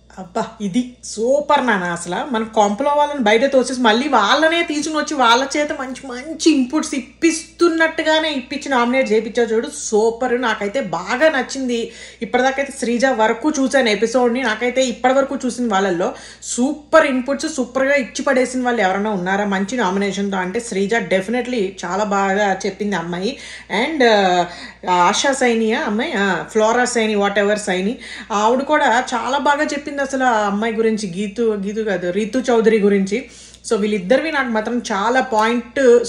అబ్బా! ఇది సూపర్ నాన్న అసల. మన కొంపలో వాళ్ళని బయట తోసేసి మళ్ళీ వాళ్ళనే తీసుకొని వచ్చి వాళ్ళ చేత మంచి మంచి ఇన్పుట్స్ ఇప్పిస్తున్నట్టుగానే ఇప్పించి నామినేట్ చేయించావు చూడు, సూపర్. నాకైతే బాగా నచ్చింది. ఇప్పటిదాకైతే శ్రీజ వరకు చూశాను ఎపిసోడ్ని. నాకైతే ఇప్పటి వరకు చూసిన వాళ్ళల్లో సూపర్ ఇన్పుట్స్ సూపర్గా ఇచ్చి పడేసిన వాళ్ళు ఎవరైనా ఉన్నారా మంచి నామినేషన్తో అంటే శ్రీజ డెఫినెట్లీ చాలా బాగా చెప్పింది అమ్మాయి. అండ్ ఆశా సైనియా అమ్మాయి, flora Saini, what ever Saini, ఆవిడ కూడా చాలా బాగా చెప్పింది అసలు ఆ అమ్మాయి గురించి. గీతు కాదు, రీతు చౌదరి గురించి. సో వీళ్ళిద్దరివి నాకు మాత్రం చాలా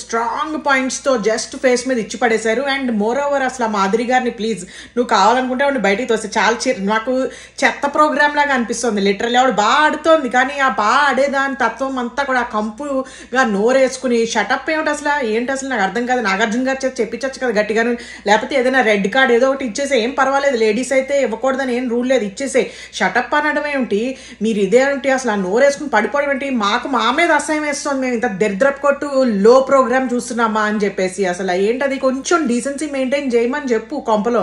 స్ట్రాంగ్ పాయింట్స్తో జస్ట్ ఫేస్ మీద ఇచ్చి పడేశారు. అండ్ మోర్ ఓవర్ అసలు మాధురి గారిని ప్లీజ్ నువ్వు కావాలనుకుంటే ఆవిడ బయటికి తోస్తే చాలా నాకు చెత్త ప్రోగ్రామ్ లాగా అనిపిస్తుంది లిటరల్లీ. ఆవిడ బాగా ఆడుతోంది కానీ ఆ బాగా ఆడేదాని తత్వం అంతా కూడా ఆ కంపుగా నోరేసుకుని షటప్ ఏమిటి అసలు ఏంటి అసలు నాకు అర్థం కాదు. నాగార్జున గారి చేత చెప్పించచ్చు కదా గట్టిగాను, లేకపోతే ఏదైనా రెడ్ కార్డ్ ఏదో ఒకటి ఇచ్చేసే, ఏం పర్వాలేదు, లేడీస్ అయితే ఇవ్వకూడదని ఏం రూల్ లేదు, ఇచ్చేసే. షటప్ అనడం ఏమిటి, మీరు ఇదేమిటి అసలు ఆ నోరేసుకుని పడిపోవడం ఏంటి, మా మీద అసహ్యం వేస్తుంది, మేము ఇంత దరిద్రపు కొట్టు లో ప్రోగ్రామ్ చూస్తున్నామా అని చెప్పేసి. అసలు ఏంటది, కొంచెం డీసెన్సీ మెయింటైన్ చేయమని చెప్పు. కొంపలో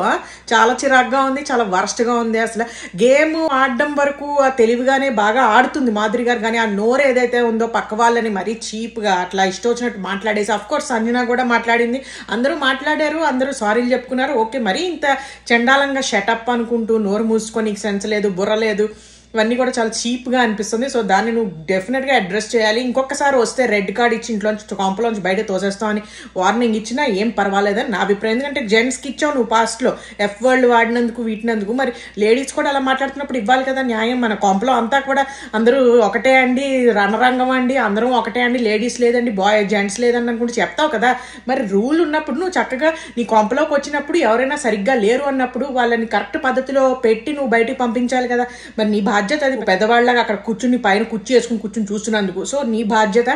చాలా చిరాగ్గా ఉంది, చాలా వర్స్ట్గా ఉంది. అసలు గేమ్ ఆడడం వరకు తెలివిగానే బాగా ఆడుతుంది మాధురి గారు, కానీ ఆ నోరు ఏదైతే ఉందో పక్క వాళ్ళని మరీ చీప్గా అట్లా ఇష్టం వచ్చినట్టు మాట్లాడేసి. అఫ్ కోర్స్ సంజన కూడా మాట్లాడింది, అందరూ మాట్లాడారు, అందరూ సారీలు చెప్పుకున్నారు, ఓకే. మరీ ఇంత చండాలంగా షటప్ అనుకుంటూ నోరు మూసుకొని సెన్స్ లేదు, బుర్ర లేదు, ఇవన్నీ కూడా చాలా చీప్గా అనిపిస్తుంది. సో దాన్ని నువ్వు డెఫినెట్గా అడ్రస్ చేయాలి. ఇంకొకసారి వస్తే రెడ్ కార్డ్ ఇచ్చి ఇంట్లోంచి కాంపలోంచి బయట తోసేస్తామని వార్నింగ్ ఇచ్చినా ఏం పర్వాలేదని నా అభిప్రాయం. ఎందుకంటే జెంట్స్కి ఇచ్చావు నువ్వు పాస్ట్లో ఎఫ్ వర్డ్ వాడినందుకు వీటినందుకు, మరి లేడీస్ కూడా అలా మాట్లాడుతున్నప్పుడు ఇవ్వాలి కదా న్యాయం. మన కాంపలో అంతా కూడా అందరూ ఒకటే అండి, రణరంగం అండి, అందరం ఒకటే అండి, లేడీస్ లేదండి, జెంట్స్ లేదని అనుకుంటే చెప్తావు కదా. మరి రూల్ ఉన్నప్పుడు నువ్వు చక్కగా నీ కాంపలోకి వచ్చినప్పుడు ఎవరైనా సరిగ్గా లేరు అన్నప్పుడు వాళ్ళని కరెక్ట్ పద్ధతిలో పెట్టి నువ్వు బయటికి పంపించాలి కదా. మరి నీ బాధ్యత అది, పెద్దవాళ్ళగా అక్కడ కూర్చుని పైన కూర్చుని చూస్తున్నందుకు. సో నీ బాధ్యత,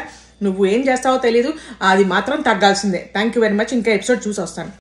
నువ్వు ఏం చేస్తావో తెలీదు, అది మాత్రం తగ్గాల్సిందే. Thank you very much. ఇంకా ఎపిసోడ్ చూసి వస్తాను.